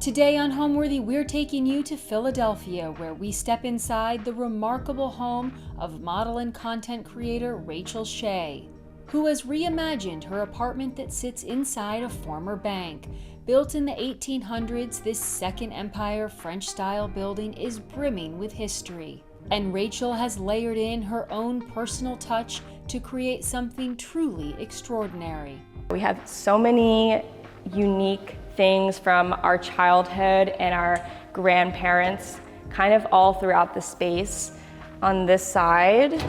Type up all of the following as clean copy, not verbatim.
Today on Homeworthy, we're taking you to Philadelphia, where we step inside the remarkable home of model and content creator Rachel Shea, who has reimagined her apartment that sits inside a former bank. Built in the 1800s, this Second Empire French-style building is brimming with history. And Rachel has layered in her own personal touch to create something truly extraordinary. We have so many unique things from our childhood and our grandparents, kind of all throughout the space. On this side,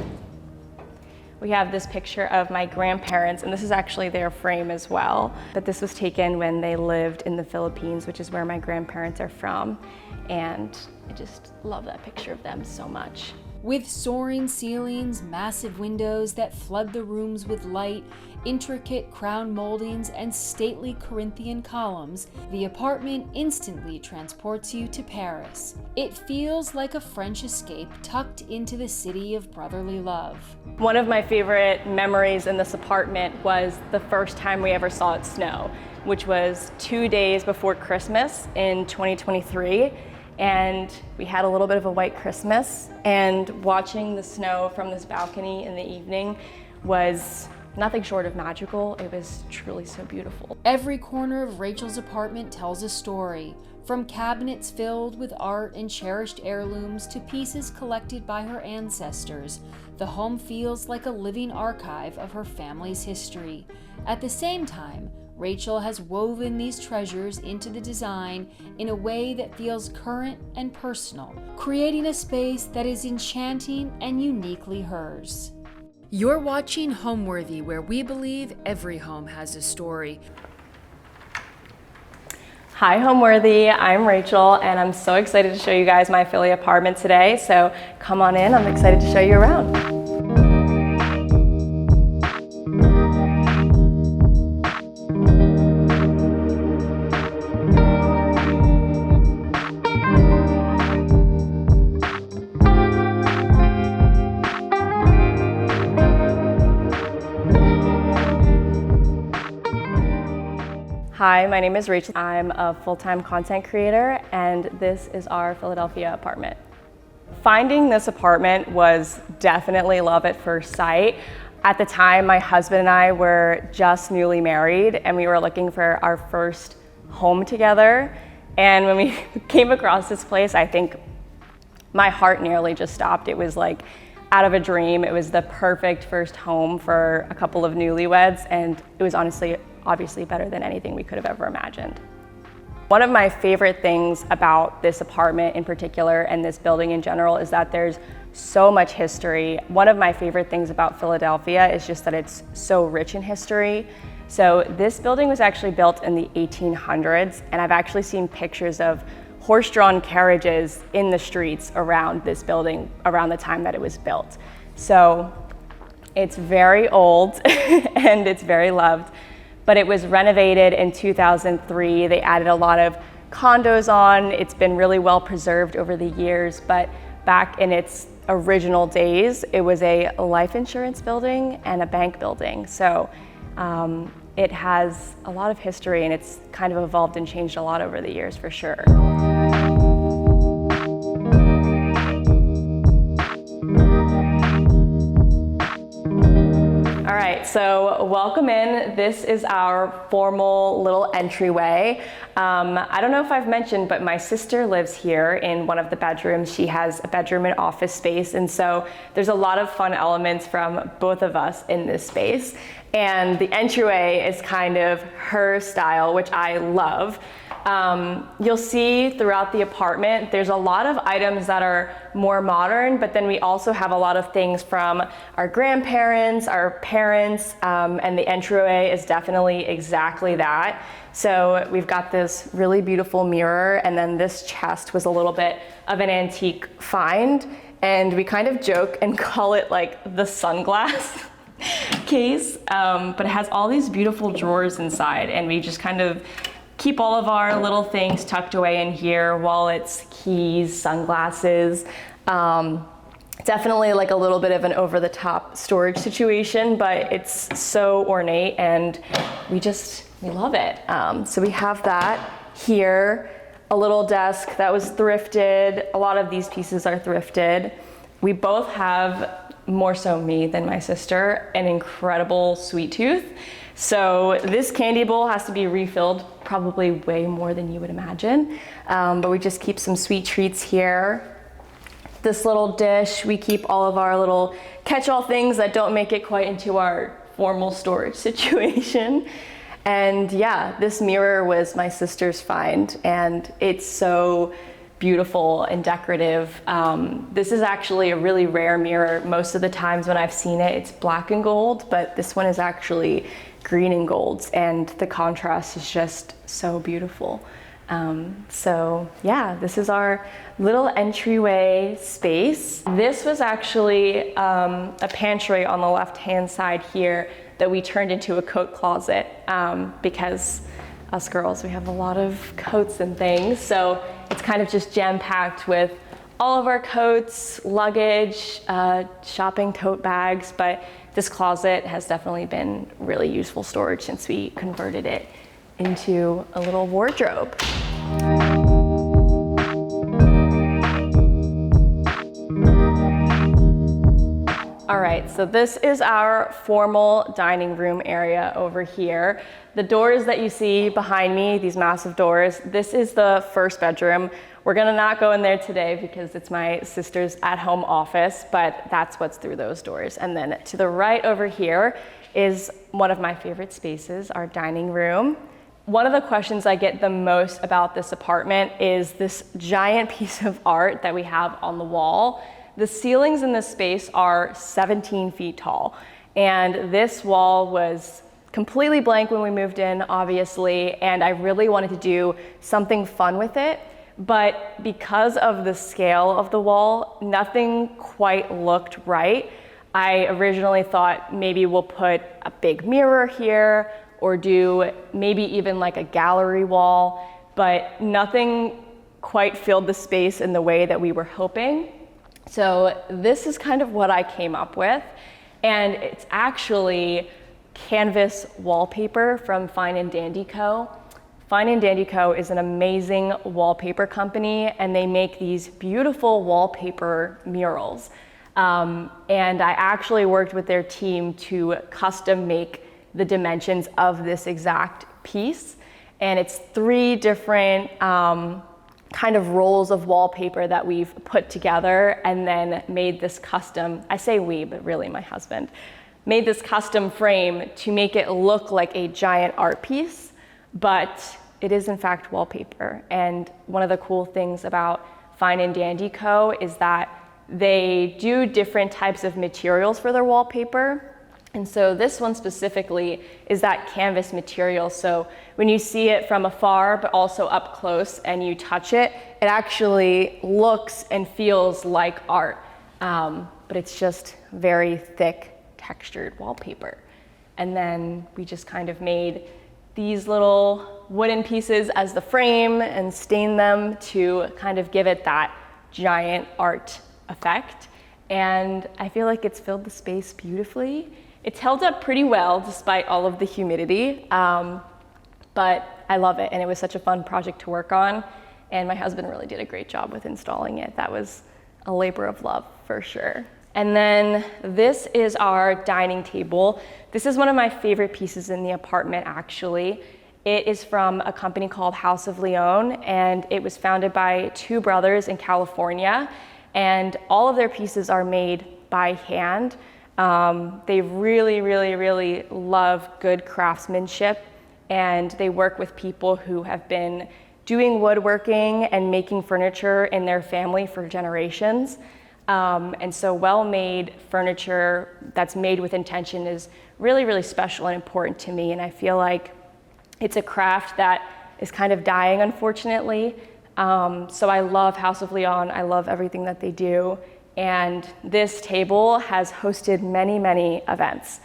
we have this picture of my grandparents, and this is actually their frame as well. But this was taken when they lived in the Philippines, which is where my grandparents are from. And I just love that picture of them so much. With soaring ceilings, massive windows that flood the rooms with light, intricate crown moldings, and stately Corinthian columns, the apartment instantly transports you to Paris. It feels like a French escape tucked into the city of brotherly love. One of my favorite memories in this apartment was the first time we ever saw it snow, which was 2 days before Christmas in 2023. And we had a little bit of a white Christmas, and watching the snow from this balcony in the evening was nothing short of magical. It was truly so beautiful. Every corner of Rachel's apartment tells a story, from cabinets filled with art and cherished heirlooms to pieces collected by her ancestors. The home feels like a living archive of her family's history. At the same time, Rachel has woven these treasures into the design in a way that feels current and personal, creating a space that is enchanting and uniquely hers. You're watching Homeworthy, where we believe every home has a story. Hi Homeworthy, I'm Rachel, and I'm so excited to show you guys my Philly apartment today. So come on in, I'm excited to show you around. Hi, my name is Rachel. I'm a full-time content creator, and this is our Philadelphia apartment. Finding this apartment was definitely love at first sight. At the time, my husband and I were just newly married, and we were looking for our first home together. And when we came across this place, I think my heart nearly just stopped. It was like out of a dream. It was the perfect first home for a couple of newlyweds, and it was obviously better than anything we could have ever imagined. One of my favorite things about this apartment in particular, and this building in general, is that there's so much history. One of my favorite things about Philadelphia is just that it's so rich in history. So this building was actually built in the 1800s, and I've actually seen pictures of horse-drawn carriages in the streets around this building around the time that it was built. So it's very old and it's very loved. But it was renovated in 2003. They added a lot of condos on. It's been really well preserved over the years, but back in its original days, it was a life insurance building and a bank building. So it has a lot of history, and it's kind of evolved and changed a lot over the years for sure. All right, so welcome in. This is our formal little entryway. I don't know if I've mentioned, but my sister lives here in one of the bedrooms. She has a bedroom and office space, and so there's a lot of fun elements from both of us in this space. And the entryway is kind of her style, which I love. You'll see throughout the apartment, there's a lot of items that are more modern, but then we also have a lot of things from our grandparents, our parents, and the entryway is definitely exactly that. So we've got this really beautiful mirror, and then this chest was a little bit of an antique find, and we kind of joke and call it like the sunglass case, but it has all these beautiful drawers inside, and we just kind of keep all of our little things tucked away in here: wallets, keys, sunglasses. Definitely like a little bit of an over-the-top storage situation, but it's so ornate and we love it. So we have that here. a little desk that was thrifted. A lot of these pieces are thrifted. We both have, more so me than my sister, an incredible sweet tooth. So this candy bowl has to be refilled probably way more than you would imagine. But we just keep some sweet treats here. This little dish, we keep all of our little catch-all things that don't make it quite into our formal storage situation. And yeah, this mirror was my sister's find, and it's so beautiful and decorative. This is actually a really rare mirror. Most of the times when I've seen it, it's black and gold, but this one is actually green and gold, and the contrast is just so beautiful. So yeah, this is our little entryway space. This was actually a pantry on the left-hand side here that we turned into a coat closet because us girls, we have a lot of coats and things. So it's kind of just jam-packed with all of our coats, luggage, shopping tote bags, but this closet has definitely been really useful storage since we converted it into a little wardrobe. All right, so this is our formal dining room area over here. The doors that you see behind me, these massive doors, this is the first bedroom. We're gonna not go in there today because it's my sister's at-home office, but that's what's through those doors. And then to the right over here is one of my favorite spaces, our dining room. One of the questions I get the most about this apartment is this giant piece of art that we have on the wall. The ceilings in this space are 17 feet tall, and this wall was completely blank when we moved in, obviously, and I really wanted to do something fun with it, but because of the scale of the wall, nothing quite looked right. I originally thought maybe we'll put a big mirror here or do maybe even like a gallery wall, but nothing quite filled the space in the way that we were hoping. So this is kind of what I came up with, and it's actually canvas wallpaper from Fine and Dandy Co. Fine and Dandy Co. is an amazing wallpaper company, and they make these beautiful wallpaper murals. And I actually worked with their team to custom make the dimensions of this exact piece. And it's 3 different kind of rolls of wallpaper that we've put together and then made this custom, I say we, but really my husband, made this custom frame to make it look like a giant art piece, but it is in fact wallpaper. And one of the cool things about Fine and Dandy Co. is that they do different types of materials for their wallpaper. And so this one specifically is that canvas material. So when you see it from afar, but also up close and you touch it, it actually looks and feels like art. But it's just very thick, textured wallpaper. And then we just kind of made these little wooden pieces as the frame and stained them to kind of give it that giant art effect. And I feel like it's filled the space beautifully. It's held up pretty well despite all of the humidity, but I love it, and it was such a fun project to work on, and my husband really did a great job with installing it. That was a labor of love for sure. And then this is our dining table. This is one of my favorite pieces in the apartment, actually. It is from a company called House of Leon, and it was founded by 2 brothers in California, and all of their pieces are made by hand. They really love good craftsmanship, and they work with people who have been doing woodworking and making furniture in their family for generations. And so well-made furniture that's made with intention is really special and important to me, and I feel like it's a craft that is kind of dying, unfortunately. So I love House of Leon. I love everything that they do. And this table has hosted many events,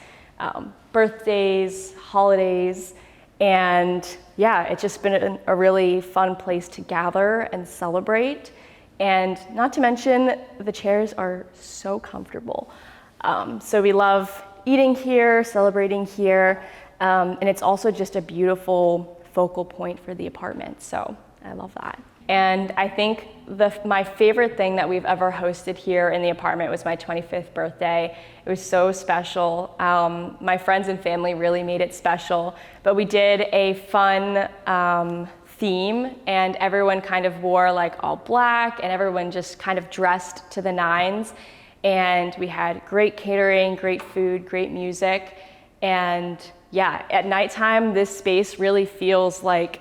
birthdays, holidays, and yeah, it's just been a really fun place to gather and celebrate. And not to mention, the chairs are so comfortable. So we love eating here, celebrating here, and it's also just a beautiful focal point for the apartment, so I love that. And I think my favorite thing that we've ever hosted here in the apartment was my 25th birthday. It was so special. My friends and family really made it special, but we did a fun theme, and everyone kind of wore like all black, and everyone just kind of dressed to the nines. And we had great catering, great food, great music. And yeah, at nighttime, this space really feels like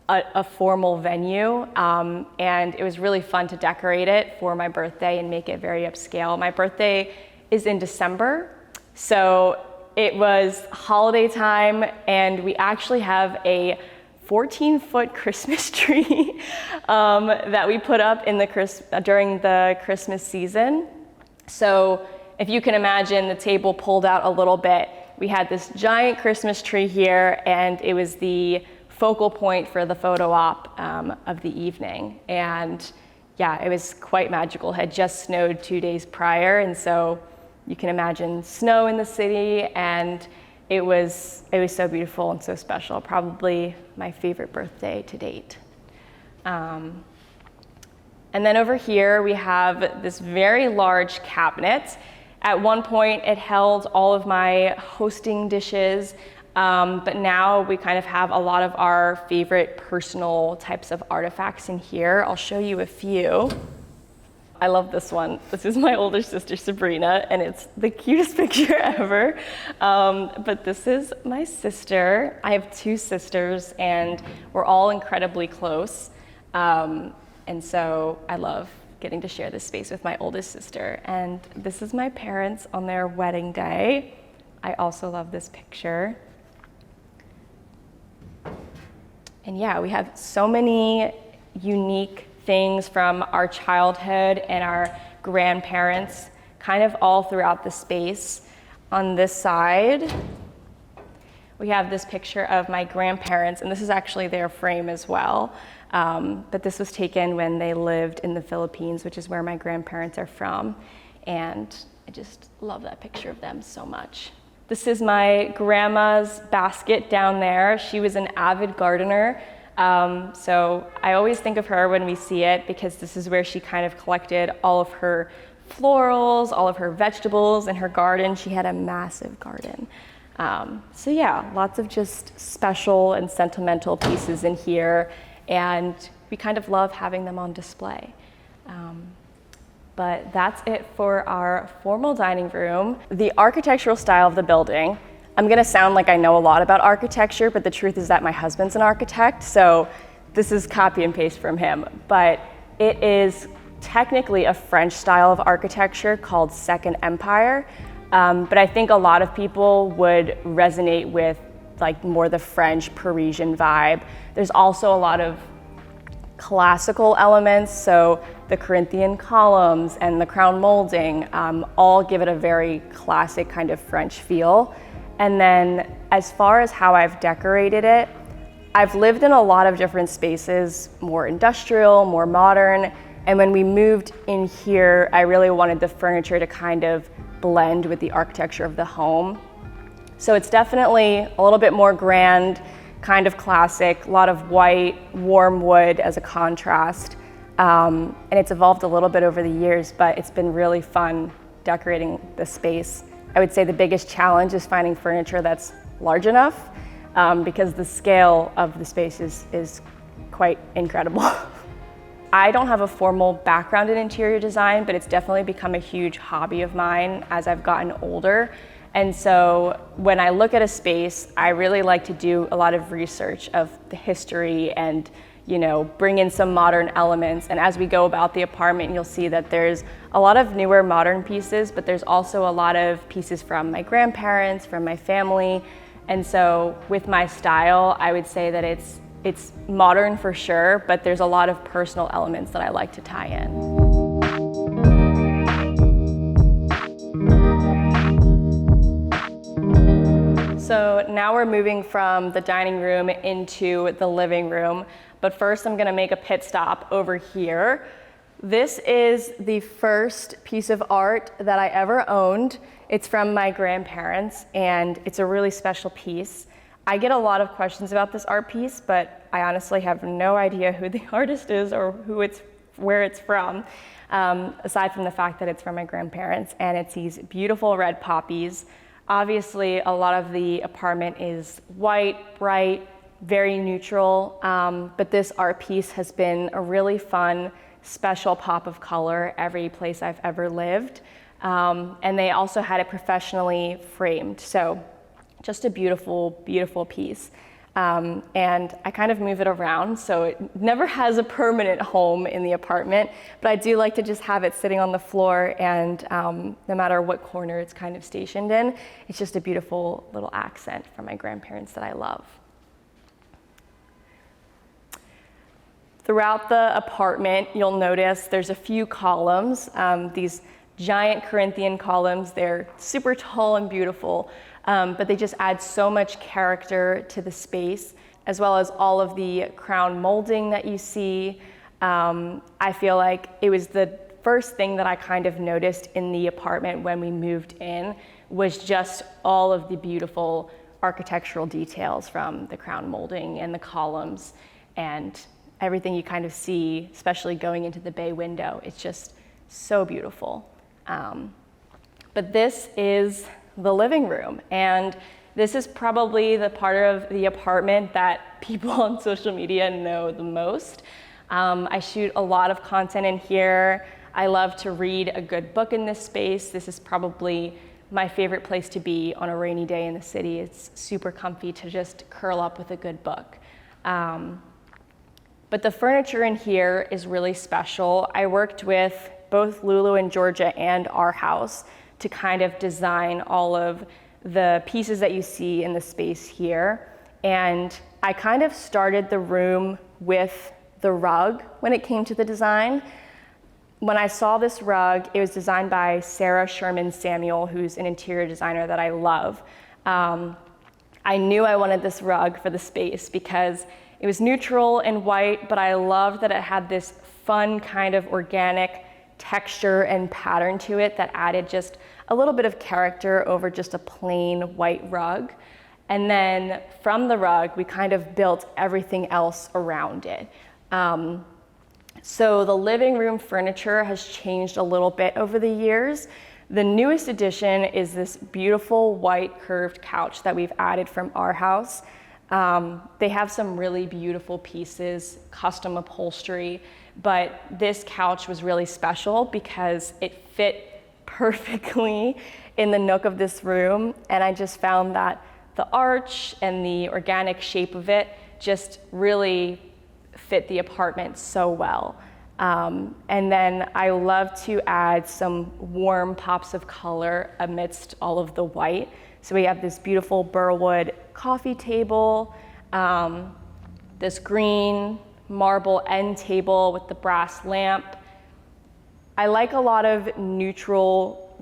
a formal venue, and it was really fun to decorate it for my birthday and make it very upscale. My birthday is in December, so it was holiday time, and we actually have a 14-foot Christmas tree that we put up in during the Christmas season. So if you can imagine, the table pulled out a little bit. We had this giant Christmas tree here, and it was the focal point for the photo op of the evening. And yeah, it was quite magical. It had just snowed 2 days prior, and so you can imagine snow in the city, and it was so beautiful and so special. Probably my favorite birthday to date. And then over here we have this very large cabinet. At one point it held all of my hosting dishes, but now we kind of have a lot of our favorite personal types of artifacts in here. I'll show you a few. I love this one. This is my older sister, Sabrina, and it's the cutest picture ever. But this is my sister. I have 2 sisters, and we're all incredibly close. And so I love getting to share this space with my oldest sister. And this is my parents on their wedding day. I also love this picture. And yeah, we have so many unique things from our childhood and our grandparents kind of all throughout the space. On this side, we have this picture of my grandparents, and this is actually their frame as well. But this was taken when they lived in the Philippines, which is where my grandparents are from. And I just love that picture of them so much. This is my grandma's basket down there. She was an avid gardener. So I always think of her when we see it, because this is where she kind of collected all of her florals, all of her vegetables in her garden. She had a massive garden. So yeah, lots of just special and sentimental pieces in here, and we kind of love having them on display. But that's it for our formal dining room. The architectural style of the building, I'm gonna sound like I know a lot about architecture, but the truth is that my husband's an architect, so this is copy and paste from him. But it is technically a French style of architecture called Second Empire. But I think a lot of people would resonate with like more the French Parisian vibe. There's also a lot of classical elements, so the Corinthian columns and the crown molding all give it a very classic kind of French feel. And then as far as how I've decorated it, I've lived in a lot of different spaces, more industrial, more modern, and when we moved in here, I really wanted the furniture to kind of blend with the architecture of the home. So it's definitely a little bit more grand, kind of classic, a lot of white, warm wood as a contrast. And it's evolved a little bit over the years, but it's been really fun decorating the space. I would say the biggest challenge is finding furniture that's large enough, because the scale of the space is quite incredible. I don't have a formal background in interior design, but it's definitely become a huge hobby of mine as I've gotten older. And so when I look at a space, I really like to do a lot of research of the history and, you know, bring in some modern elements. And as we go about the apartment, you'll see that there's a lot of newer modern pieces, but there's also a lot of pieces from my grandparents, from my family. And so with my style, I would say that it's modern for sure, but there's a lot of personal elements that I like to tie in. So now we're moving from the dining room into the living room, but first I'm gonna make a pit stop over here. This is the first piece of art that I ever owned. It's from my grandparents, and it's a really special piece. I get a lot of questions about this art piece, but I honestly have no idea who the artist is or where it's from, aside from the fact that it's from my grandparents, and it's these beautiful red poppies. Obviously, a lot of the apartment is white, bright, very neutral, but this art piece has been a really fun, special pop of color every place I've ever lived. And they also had it professionally framed, so just a beautiful, beautiful piece. And I kind of move it around, so it never has a permanent home in the apartment, but I do like to just have it sitting on the floor, and no matter what corner it's kind of stationed in, it's just a beautiful little accent from my grandparents that I love. Throughout the apartment, you'll notice there's a few columns, these giant Corinthian columns. They're super tall and beautiful, but they just add so much character to the space, as well as all of the crown molding that you see. I feel like it was the first thing that I kind of noticed in the apartment when we moved in, was just all of the beautiful architectural details from the crown molding and the columns and everything you kind of see, especially going into the bay window. It's just so beautiful. But this is the living room, and this is probably the part of the apartment that people on social media know the most. I shoot a lot of content in here. I love to read a good book in this space. This is probably my favorite place to be on a rainy day in the city. It's super comfy to just curl up with a good book. But the furniture in here is really special. I worked with both Lulu and Georgia and our house to kind of design all of the pieces that you see in the space here. And I kind of started the room with the rug when it came to the design. When I saw this rug, it was designed by Sarah Sherman Samuel, who's an interior designer that I love. I knew I wanted this rug for the space because it was neutral and white, but I loved that it had this fun kind of organic texture and pattern to it that added just a little bit of character over just a plain white rug. And then from the rug, we kind of built everything else around it. So the living room furniture has changed a little bit over the years. The newest addition is this beautiful white curved couch that we've added from our house. They have some really beautiful pieces, custom upholstery, but this couch was really special because it fit perfectly in the nook of this room, and I just found that the arch and the organic shape of it just really fit the apartment so well. And then I love to add some warm pops of color amidst all of the white. So we have this beautiful burlwood coffee table, this green marble end table with the brass lamp. I like a lot of neutral,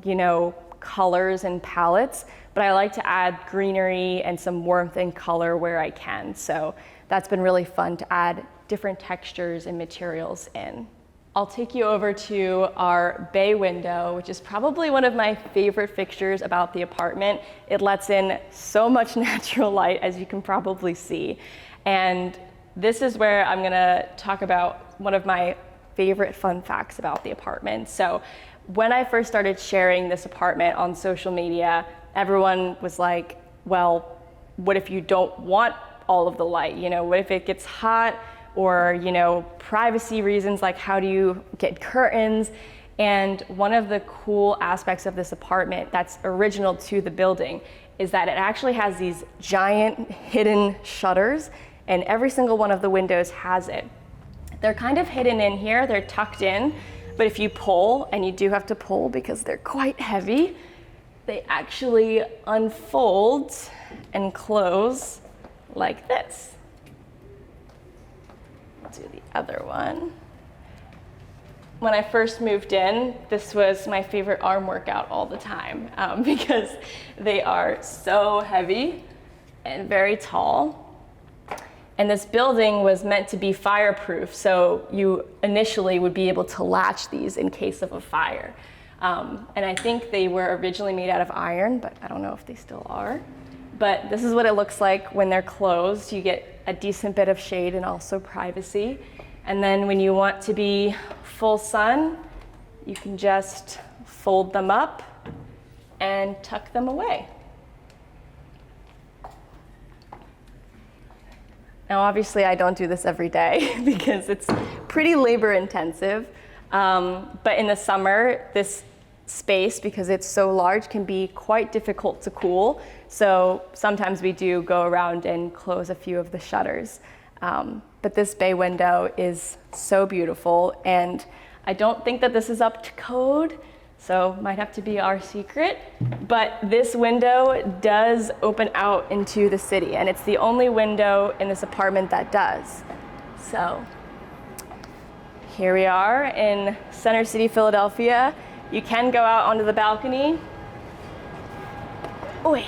colors and palettes, but I like to add greenery and some warmth and color where I can. So that's been really fun to add different textures and materials in. I'll take you over to our bay window, which is probably one of my favorite fixtures about the apartment. It lets in so much natural light, as you can probably see. And this is where I'm gonna talk about one of my favorite fun facts about the apartment. So when I first started sharing this apartment on social media, everyone was like, well, what if you don't want all of the light? What if it gets hot? Or, privacy reasons, like how do you get curtains? And one of the cool aspects of this apartment that's original to the building is that it actually has these giant hidden shutters, and every single one of the windows has it. They're kind of hidden in here, they're tucked in, but if you pull, and you do have to pull because they're quite heavy, they actually unfold and close like this. Do the other one. When I first moved in, this was my favorite arm workout all the time because they are so heavy and very tall. And this building was meant to be fireproof, so you initially would be able to latch these in case of a fire. And I think they were originally made out of iron, but I don't know if they still are. But this is what it looks like when they're closed. You get a decent bit of shade and also privacy. And then when you want to be full sun, you can just fold them up and tuck them away. Now, obviously, I don't do this every day because it's pretty labor intensive. But in the summer, this space, because it's so large, can be quite difficult to cool. So sometimes we do go around and close a few of the shutters. But this bay window is so beautiful, and I don't think that this is up to code, so might have to be our secret. But this window does open out into the city, and it's the only window in this apartment that does. So here we are in Center City, Philadelphia. You can go out onto the balcony. Oy.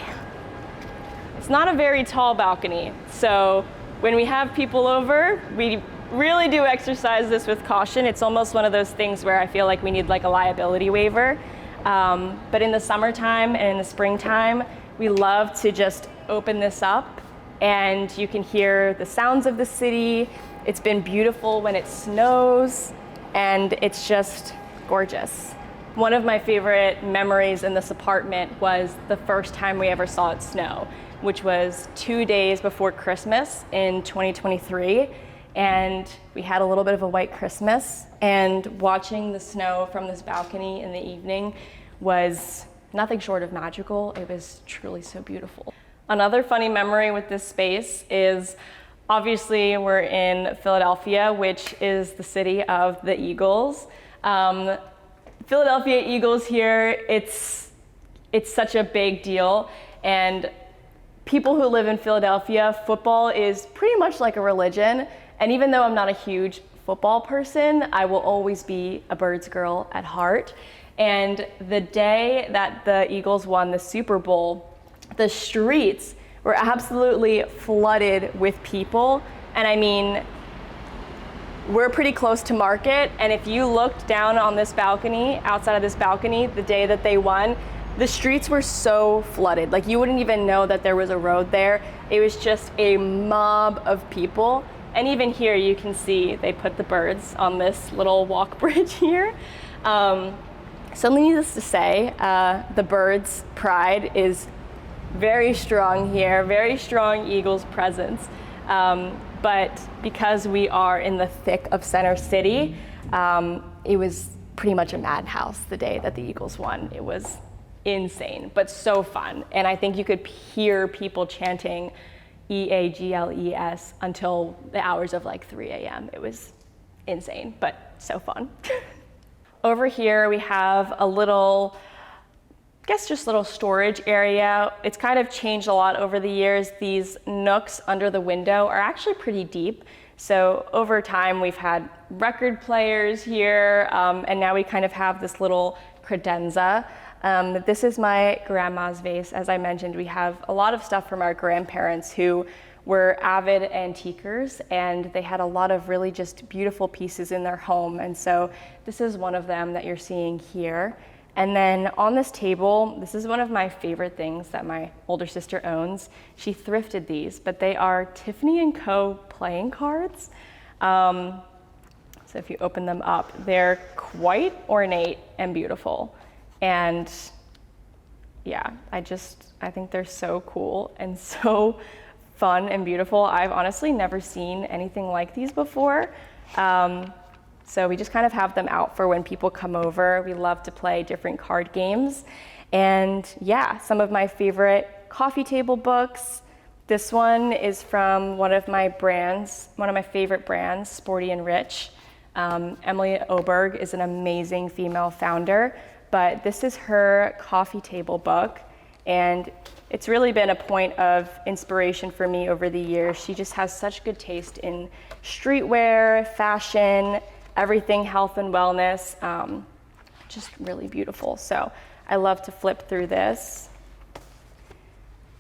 It's not a very tall balcony, so when we have people over, we really do exercise this with caution. It's almost one of those things where I feel like we need like a liability waiver. But in the summertime and in the springtime, we love to just open this up and you can hear the sounds of the city. It's been beautiful when it snows and it's just gorgeous. One of my favorite memories in this apartment was the first time we ever saw it snow, which was 2 days before Christmas in 2023. And we had a little bit of a white Christmas, and watching the snow from this balcony in the evening was nothing short of magical. It was truly so beautiful. Another funny memory with this space is, obviously we're in Philadelphia, which is the city of the Eagles. Philadelphia Eagles here, it's such a big deal, and people who live in Philadelphia, football is pretty much like a religion. And even though I'm not a huge football person, I will always be a Birds girl at heart. And the day that the Eagles won the Super Bowl, the streets were absolutely flooded with people. And I mean, we're pretty close to Market, and if you looked down on this balcony, outside of this balcony, the day that they won, the streets were so flooded. Like, you wouldn't even know that there was a road there. It was just a mob of people. And even here you can see they put the birds on this little walk bridge here. So needless to say, the birds' pride is very strong here, very strong Eagles presence. But because we are in the thick of Center City, it was pretty much a madhouse the day that the Eagles won. It was insane, but so fun. And I think you could hear people chanting EAGLES until the hours of like 3 a.m. It was insane, but so fun. Over here we have a little, I guess just little storage area. It's kind of changed a lot over the years. These nooks under the window are actually pretty deep. So over time we've had record players here, and now we kind of have this little credenza. This is my grandma's vase. As I mentioned, we have a lot of stuff from our grandparents who were avid antiquers, and they had a lot of really just beautiful pieces in their home. And so this is one of them that you're seeing here. And then on this table, this is one of my favorite things that my older sister owns. She thrifted these, but they are Tiffany & Co. playing cards. So if you open them up, they're quite ornate and beautiful. And yeah, I think they're so cool and so fun and beautiful. I've honestly never seen anything like these before. So we just kind of have them out for when people come over. We love to play different card games. And yeah, some of my favorite coffee table books. This one is from one of my favorite brands, Sporty and Rich. Emily Oberg is an amazing female founder, but this is her coffee table book. And it's really been a point of inspiration for me over the years. She just has such good taste in streetwear, fashion, everything health and wellness, just really beautiful. So I love to flip through this.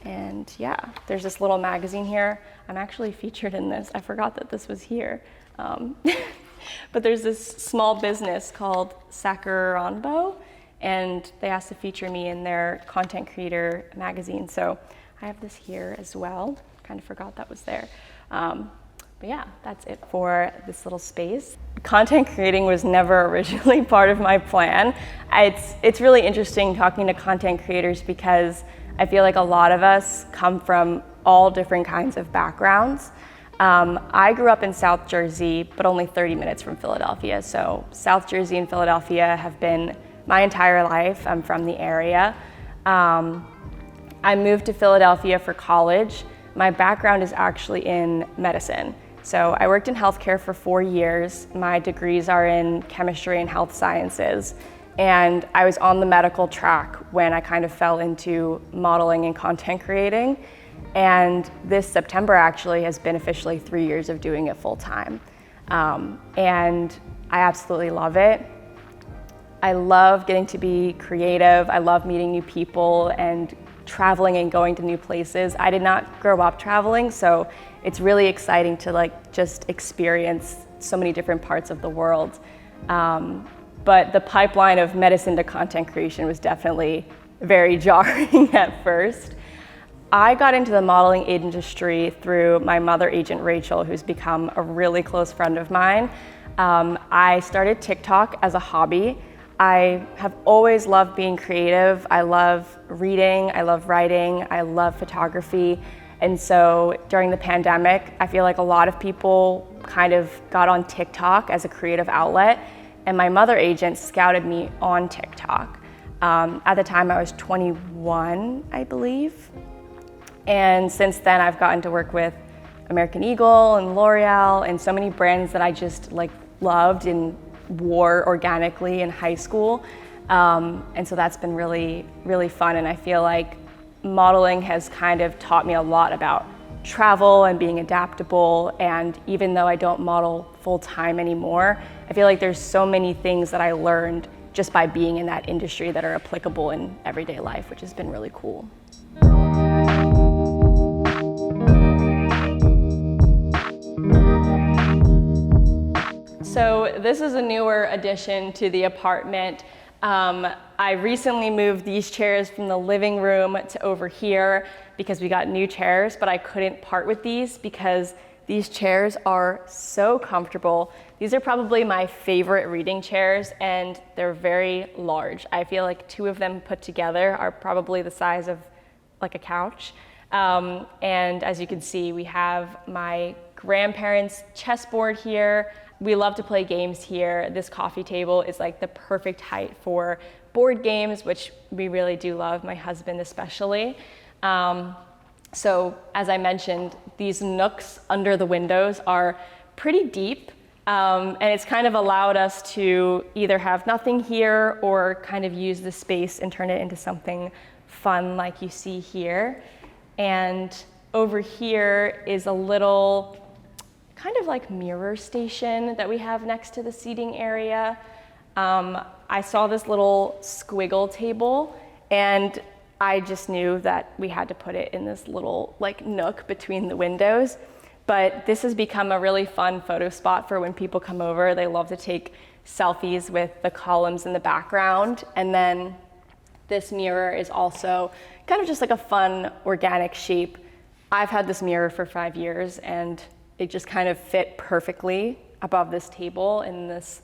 And yeah, there's this little magazine here. I'm actually featured in this. I forgot that this was here. But there's this small business called Sakuranbo, and they asked to feature me in their content creator magazine. So I have this here as well. Kind of forgot that was there. But yeah, that's it for this little space. Content creating was never originally part of my plan. It's really interesting talking to content creators because I feel like a lot of us come from all different kinds of backgrounds. I grew up in South Jersey, but only 30 minutes from Philadelphia. So South Jersey and Philadelphia have been my entire life. I'm from the area. I moved to Philadelphia for college. My background is actually in medicine. So I worked in healthcare for 4 years. My degrees are in chemistry and health sciences. And I was on the medical track when I kind of fell into modeling and content creating. And this September actually has been officially 3 years of doing it full time. And I absolutely love it. I love getting to be creative. I love meeting new people and traveling and going to new places. I did not grow up traveling, so it's really exciting to just experience so many different parts of the world. But the pipeline of medicine to content creation was definitely very jarring at first. I got into the modeling industry through my mother agent, Rachel, who's become a really close friend of mine. I started TikTok as a hobby. I have always loved being creative. I love reading, I love writing, I love photography. And so during the pandemic, I feel like a lot of people kind of got on TikTok as a creative outlet. And my mother agent scouted me on TikTok. At the time I was 21, I believe. And since then I've gotten to work with American Eagle and L'Oreal and so many brands that I just loved and wore organically in high school. And so that's been really, really fun. And I feel like modeling has kind of taught me a lot about travel and being adaptable. And even though I don't model full time anymore, I feel like there's so many things that I learned just by being in that industry that are applicable in everyday life, which has been really cool. So this is a newer addition to the apartment. I recently moved these chairs from the living room to over here because we got new chairs, but I couldn't part with these because these chairs are so comfortable. These are probably my favorite reading chairs and they're very large. I feel like 2 of them put together are probably the size of like a couch. And as you can see, we have my grandparents' chessboard here. We love to play games here. This coffee table is like the perfect height for board games, which we really do love, my husband especially. So as I mentioned, these nooks under the windows are pretty deep, and it's kind of allowed us to either have nothing here or kind of use the space and turn it into something fun like you see here. And over here is a little kind of like mirror station that we have next to the seating area. I saw this little squiggle table and I just knew that we had to put it in this little nook between the windows. But this has become a really fun photo spot for when people come over. They love to take selfies with the columns in the background. And then this mirror is also kind of just like a fun organic shape. I've had this mirror for 5 years and it just kind of fit perfectly above this table in this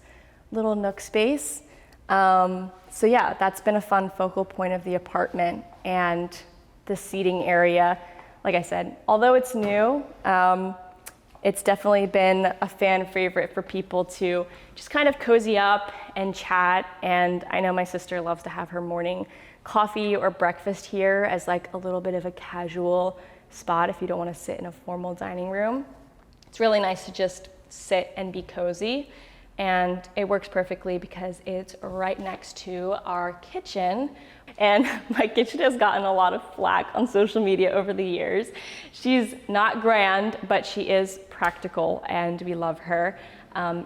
little nook space. So yeah, that's been a fun focal point of the apartment. And the seating area, like I said, although it's new, it's definitely been a fan favorite for people to just kind of cozy up and chat. And I know my sister loves to have her morning coffee or breakfast here as like a little bit of a casual spot if you don't want to sit in a formal dining room. It's really nice to just sit and be cozy, and it works perfectly because it's right next to our kitchen. And my kitchen has gotten a lot of flack on social media over the years. She's not grand, but she is practical and we love her.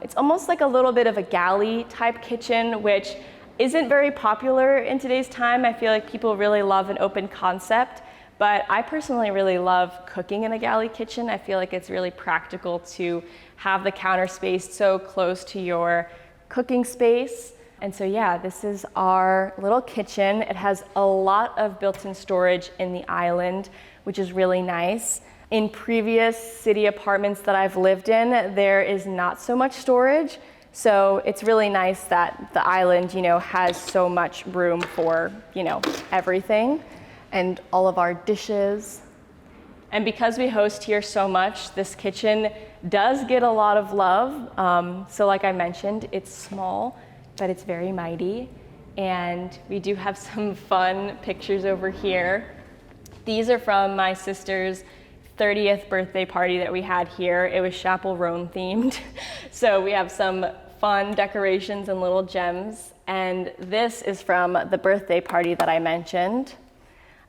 It's almost like a little bit of a galley type kitchen, which isn't very popular in today's time. I feel like people really love an open concept. But I personally really love cooking in a galley kitchen. I feel like it's really practical to have the counter space so close to your cooking space. And so yeah, this is our little kitchen. It has a lot of built-in storage in the island, which is really nice. In previous city apartments that I've lived in, there is not so much storage. So it's really nice that the island, has so much room for, everything and all of our dishes. And because we host here so much, this kitchen does get a lot of love. So like I mentioned, it's small, but it's very mighty. And we do have some fun pictures over here. These are from my sister's 30th birthday party that we had here. It was Chapel Roan themed. So we have some fun decorations and little gems. And this is from the birthday party that I mentioned.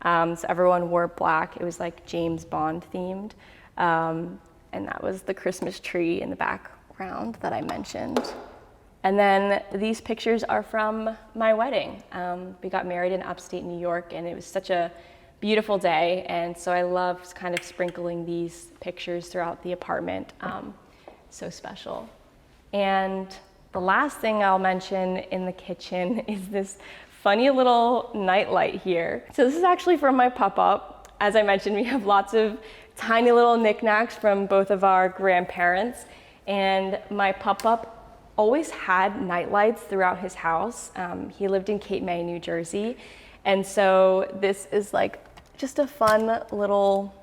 So everyone wore black. It was like James Bond themed. And that was the Christmas tree in the background that I mentioned. And then these pictures are from my wedding. We got married in upstate New York, and it was such a beautiful day, and so I loved kind of sprinkling these pictures throughout the apartment. So special. And the last thing I'll mention in the kitchen is this funny little nightlight here. So this is actually from my pop-up. As I mentioned, we have lots of tiny little knickknacks from both of our grandparents, and my pop-up always had nightlights throughout his house. He lived in Cape May, New Jersey, and so this is like just a fun little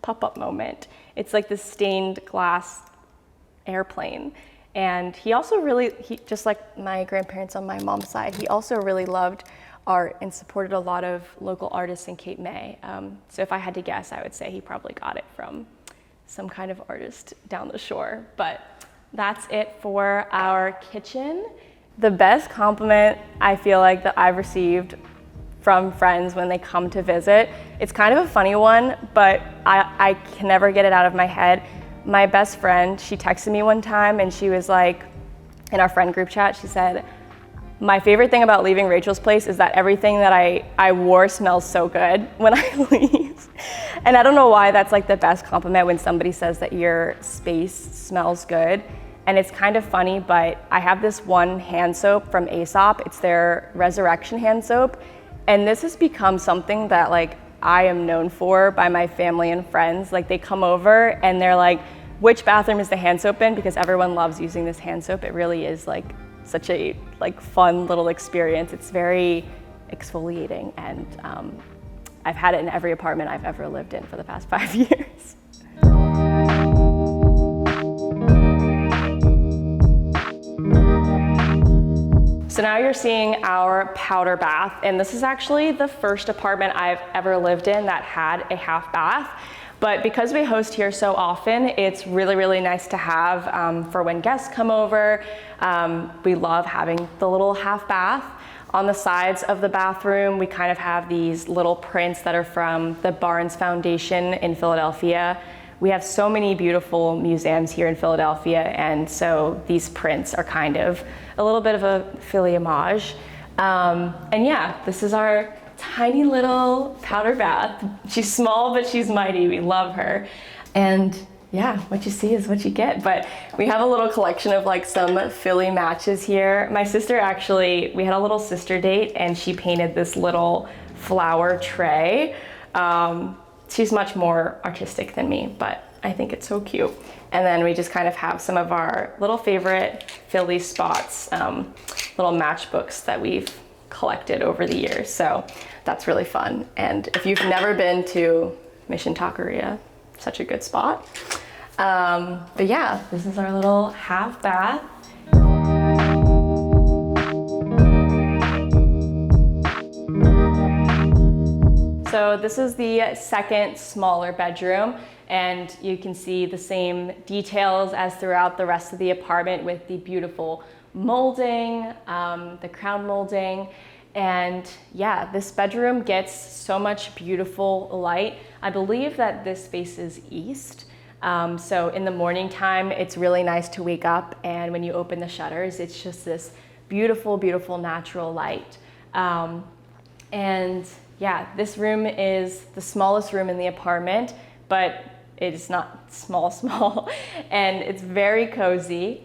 pop-up moment. It's like this stained glass airplane. And he also just like my grandparents on my mom's side, he also really loved art and supported a lot of local artists in Cape May. So if I had to guess, I would say he probably got it from some kind of artist down the shore. But that's it for our kitchen. The best compliment I feel like that I've received from friends when they come to visit, it's kind of a funny one, but I can never get it out of my head. My best friend, she texted me one time and she was like, in our friend group chat, she said, "My favorite thing about leaving Rachel's place is that everything that I wore smells so good when I leave." And I don't know why that's like the best compliment when somebody says that your space smells good. And it's kind of funny, but I have this one hand soap from Aesop. It's their Resurrection hand soap. And this has become something that like I am known for by my family and friends. Like they come over and they're like, "Which bathroom is the hand soap in?" Because everyone loves using this hand soap. It really is like such a like fun little experience. It's very exfoliating, and I've had it in every apartment I've ever lived in for the past 5 years. So now you're seeing our powder bath, and this is actually the first apartment I've ever lived in that had a half bath. But because we host here so often, it's really, really nice to have for when guests come over. We love having the little half bath. On the sides of the bathroom, we kind of have these little prints that are from the Barnes Foundation in Philadelphia. We have so many beautiful museums here in Philadelphia, and so these prints are kind of a little bit of a Philly homage. And yeah, this is our tiny little powder bath. She's small, but she's mighty. We love her. And yeah, what you see is what you get. But we have a little collection of like some Philly matches here. My sister actually, we had a little sister date and she painted this little flower tray. She's much more artistic than me, but I think it's so cute. And then we just kind of have some of our little favorite Philly spots, little matchbooks that we've collected over the years. So that's really fun. And if you've never been to Mission Taqueria, such a good spot. But yeah, this is our little half bath. So this is the second smaller bedroom, and you can see the same details as throughout the rest of the apartment with the beautiful molding, the crown molding. And yeah, this bedroom gets so much beautiful light. I believe that this faces east. So in the morning time, it's really nice to wake up, and when you open the shutters, it's just this beautiful, beautiful natural light. And yeah, this room is the smallest room in the apartment, but it's not small, and it's very cozy.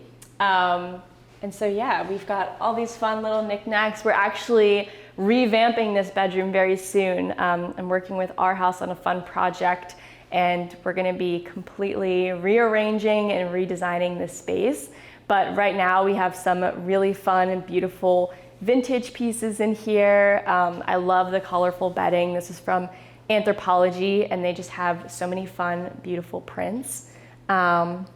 And so yeah, we've got all these fun little knickknacks. We're actually revamping this bedroom very soon. I'm working with our house on a fun project, and we're gonna be completely rearranging and redesigning this space. But right now we have some really fun and beautiful vintage pieces in here. I love the colorful bedding. This is from Anthropology, and they just have so many fun, beautiful prints. And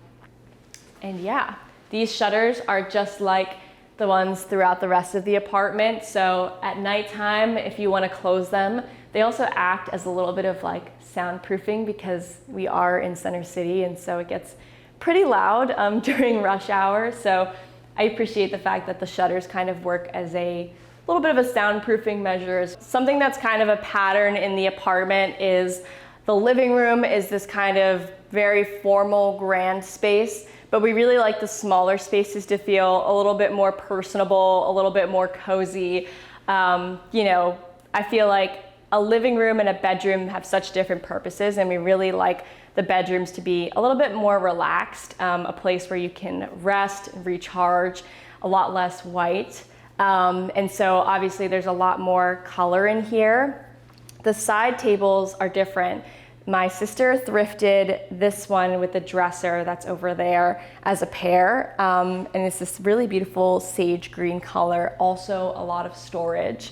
yeah, these shutters are just like the ones throughout the rest of the apartment. So at nighttime, if you want to close them, they also act as a little bit of like soundproofing, because we are in Center City, and so it gets pretty loud during rush hour. So I appreciate the fact that the shutters kind of work as a little bit of a soundproofing measure. Something that's kind of a pattern in the apartment is the living room is this kind of very formal, grand space, but we really like the smaller spaces to feel a little bit more personable, a little bit more cozy. You know, I feel like a living room and a bedroom have such different purposes, and we really like the bedrooms to be a little bit more relaxed, a place where you can rest, recharge, a lot less white. And so obviously there's a lot more color in here. The side tables are different. My sister thrifted this one with the dresser that's over there as a pair. And it's this really beautiful sage green color, also a lot of storage.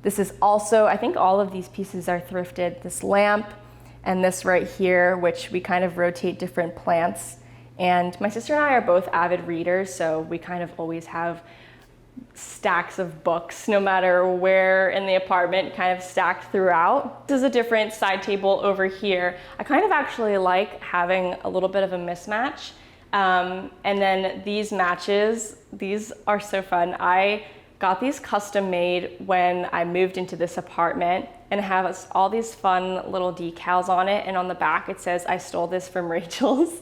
This is also, I think all of these pieces are thrifted. This lamp and this right here, which we kind of rotate different plants. And my sister and I are both avid readers, so we kind of always have stacks of books, no matter where in the apartment, kind of stacked throughout. This is a different side table over here. I kind of actually like having a little bit of a mismatch. And then these matches, these are so fun. I got these custom made when I moved into this apartment, and have all these fun little decals on it. And on the back it says, "I stole this from Rachel's."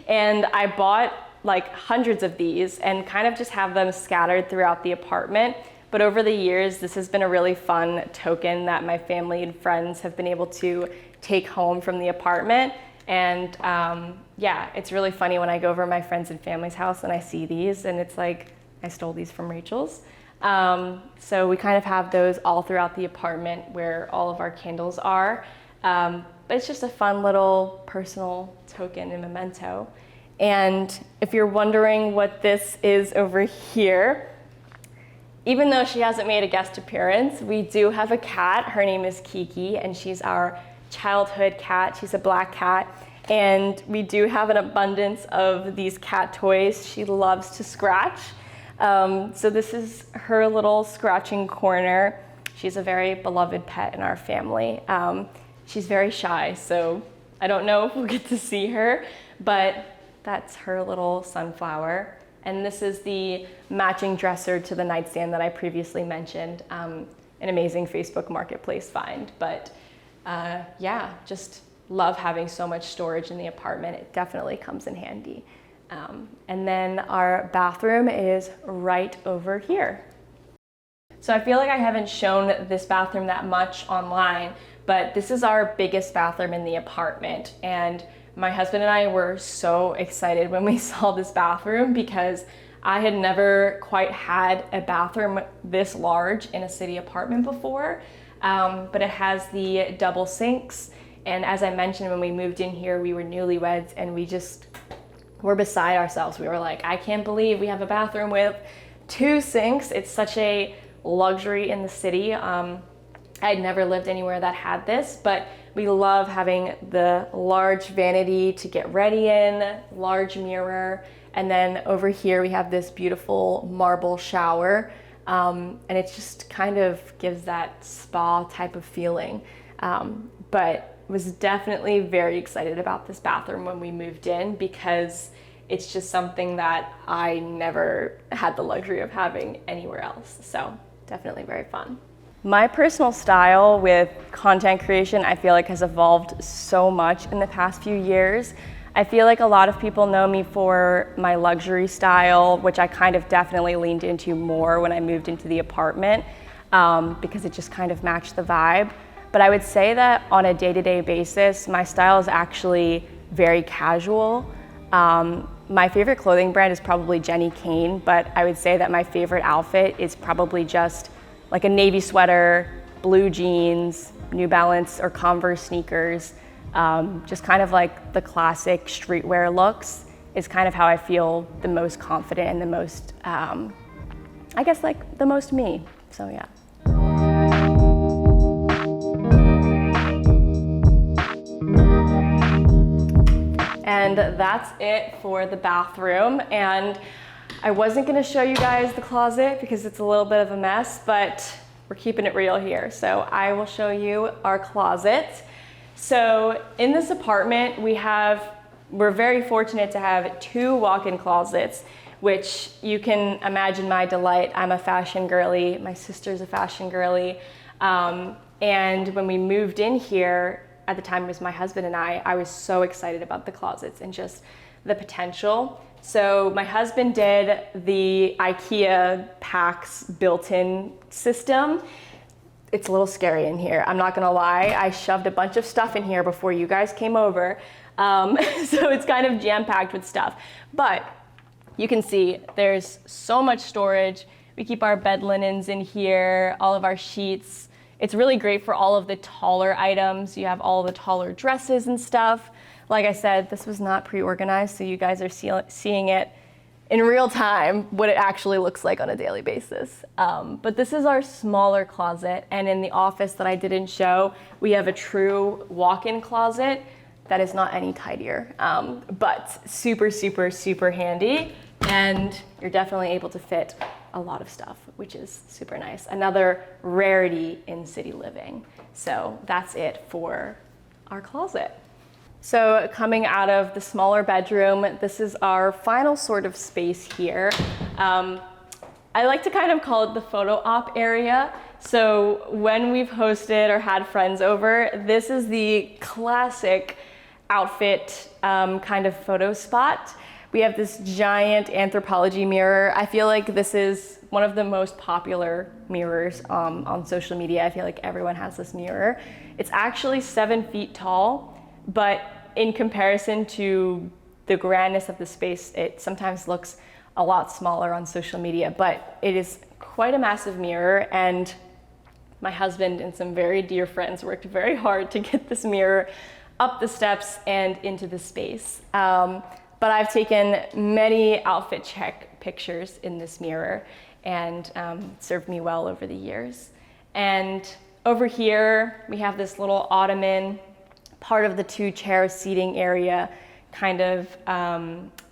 And I bought like hundreds of these and kind of just have them scattered throughout the apartment. But over the years, this has been a really fun token that my family and friends have been able to take home from the apartment. And yeah, it's really funny when I go over to my friends and family's house and I see these, and it's like, I stole these from Rachel's. So we kind of have those all throughout the apartment where all of our candles are. But it's just a fun little personal token and memento. And if you're wondering what this is over here, even though she hasn't made a guest appearance, we do have a cat. Her name is Kiki, and she's our childhood cat. She's a black cat. And we do have an abundance of these cat toys. She loves to scratch. So this is her little scratching corner. She's a very beloved pet in our family. She's very shy, so I don't know if we'll get to see her, but that's her little sunflower. And this is the matching dresser to the nightstand that I previously mentioned, an amazing Facebook Marketplace find. But yeah, just love having so much storage in the apartment. It definitely comes in handy. And then our bathroom is right over here. So I feel like I haven't shown this bathroom that much online, but this is our biggest bathroom in the apartment. And my husband and I were so excited when we saw this bathroom, because I had never quite had a bathroom this large in a city apartment before. But it has the double sinks. And as I mentioned, when we moved in here, we were newlyweds, and we just were beside ourselves. We were like, I can't believe we have a bathroom with 2 sinks. It's such a luxury in the city. I'd never lived anywhere that had this, but we love having the large vanity to get ready in, large mirror, and then over here we have this beautiful marble shower, and it just kind of gives that spa type of feeling. But was definitely very excited about this bathroom when we moved in, because it's just something that I never had the luxury of having anywhere else. So definitely very fun. My personal style with content creation, I feel like, has evolved so much in the past few years. I feel like a lot of people know me for my luxury style, which I kind of definitely leaned into more when I moved into the apartment, because it just kind of matched the vibe. But I would say that on a day-to-day basis, my style is actually very casual. My favorite clothing brand is probably Jenny Kane, but I would say that my favorite outfit is probably just like a navy sweater, blue jeans, New Balance or Converse sneakers, just kind of like the classic streetwear looks is kind of how I feel the most confident and the most, I guess like the most me, so yeah. And that's it for the bathroom. And I wasn't gonna show you guys the closet because it's a little bit of a mess, but we're keeping it real here. So I will show you our closet. So in this apartment, we're very fortunate to have 2 walk-in closets, which you can imagine my delight. I'm a fashion girly, my sister's a fashion girly. And when we moved in here, at the time it was my husband and I was so excited about the closets and just the potential. So my husband did the IKEA Pax built-in system. It's a little scary in here, I'm not gonna lie. I shoved a bunch of stuff in here before you guys came over. So it's kind of jam-packed with stuff. But you can see there's so much storage. We keep our bed linens in here, all of our sheets. It's really great for all of the taller items. You have all the taller dresses and stuff. Like I said, this was not pre-organized, so you guys are seeing it in real time, what it actually looks like on a daily basis. But this is our smaller closet, and in the office that I didn't show, we have a true walk-in closet that is not any tidier, but super, super, super handy, and you're definitely able to fit a lot of stuff, which is super nice. Another rarity in city living. So that's it for our closet. So coming out of the smaller bedroom, this is our final sort of space here. I like to kind of call it the photo op area. So when we've hosted or had friends over, this is the classic outfit kind of photo spot. We have this giant Anthropologie mirror. I feel like this is one of the most popular mirrors on social media. I feel like everyone has this mirror. It's actually 7 feet tall, but in comparison to the grandness of the space, it sometimes looks a lot smaller on social media, but it is quite a massive mirror, and my husband and some very dear friends worked very hard to get this mirror up the steps and into the space. But I've taken many outfit check pictures in this mirror, and served me well over the years. And over here, we have this little ottoman, part of the 2-chair seating area kind of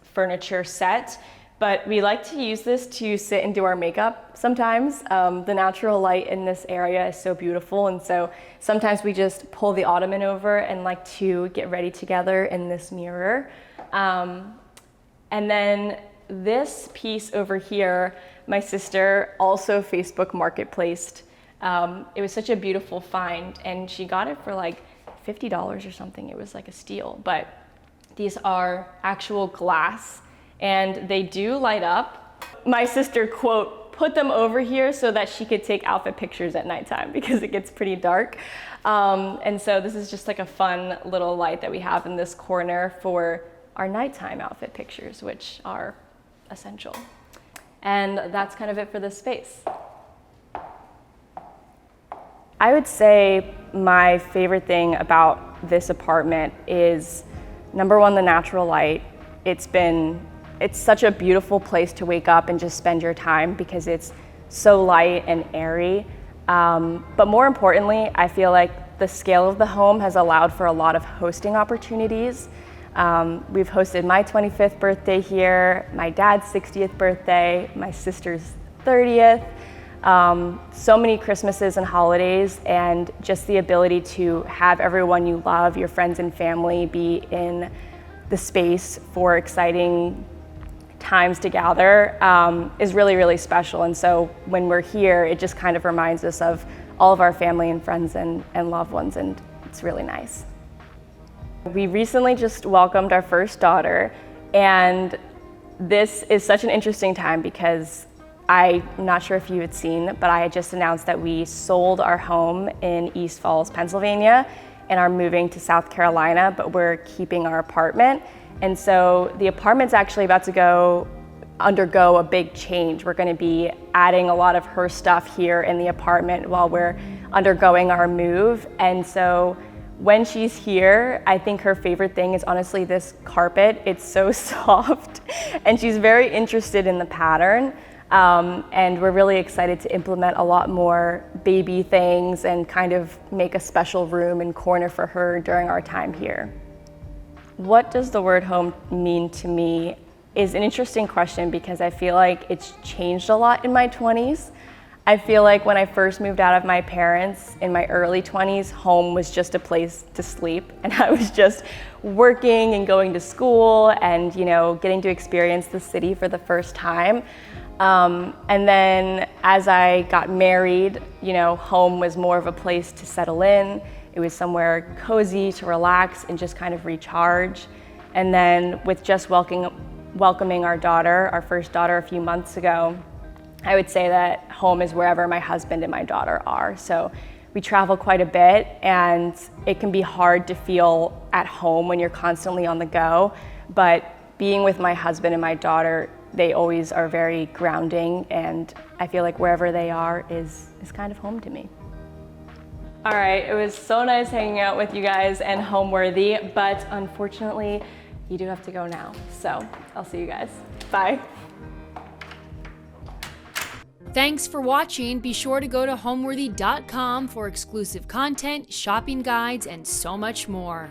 furniture set. But we like to use this to sit and do our makeup sometimes. The natural light in this area is so beautiful, and so sometimes we just pull the ottoman over and like to get ready together in this mirror. And then this piece over here, my sister also Facebook marketplaced. It was such a beautiful find, and she got it for like $50 or something. It was like a steal, but these are actual glass and they do light up. My sister, quote, put them over here so that she could take outfit pictures at nighttime because it gets pretty dark. And so this is just like a fun little light that we have in this corner for our nighttime outfit pictures, which are essential. And that's kind of it for this space. I would say my favorite thing about this apartment is, number one, the natural light. It's such a beautiful place to wake up and just spend your time because it's so light and airy. But more importantly, I feel like the scale of the home has allowed for a lot of hosting opportunities. We've hosted my 25th birthday here, my dad's 60th birthday, my sister's 30th, so many Christmases and holidays, and just the ability to have everyone you love, your friends and family, be in the space for exciting times to gather is really, really special. And so when we're here, it just kind of reminds us of all of our family and friends and loved ones, and it's really nice. We recently just welcomed our first daughter, and this is such an interesting time because I'm not sure if you had seen, but I had just announced that we sold our home in East Falls, Pennsylvania, and are moving to South Carolina, but we're keeping our apartment. And so the apartment's actually about to undergo a big change. We're going to be adding a lot of her stuff here in the apartment while we're undergoing our move. And so when she's here, I think her favorite thing is honestly this carpet. It's so soft and she's very interested in the pattern. And we're really excited to implement a lot more baby things and kind of make a special room and corner for her during our time here. What does the word home mean to me is an interesting question because I feel like it's changed a lot in my 20s. I feel like when I first moved out of my parents in my early 20s, home was just a place to sleep, and I was just working and going to school and, you know, getting to experience the city for the first time. And then as I got married, you know, home was more of a place to settle in. It was somewhere cozy to relax and just kind of recharge. And then with just welcoming our daughter, our first daughter a few months ago, I would say that home is wherever my husband and my daughter are. So we travel quite a bit and it can be hard to feel at home when you're constantly on the go. But being with my husband and my daughter, they always are very grounding, and I feel like wherever they are is kind of home to me. All right, it was so nice hanging out with you guys and Homeworthy, but unfortunately, you do have to go now. So I'll see you guys. Bye. Thanks for watching. Be sure to go to homeworthy.com for exclusive content, shopping guides, and so much more.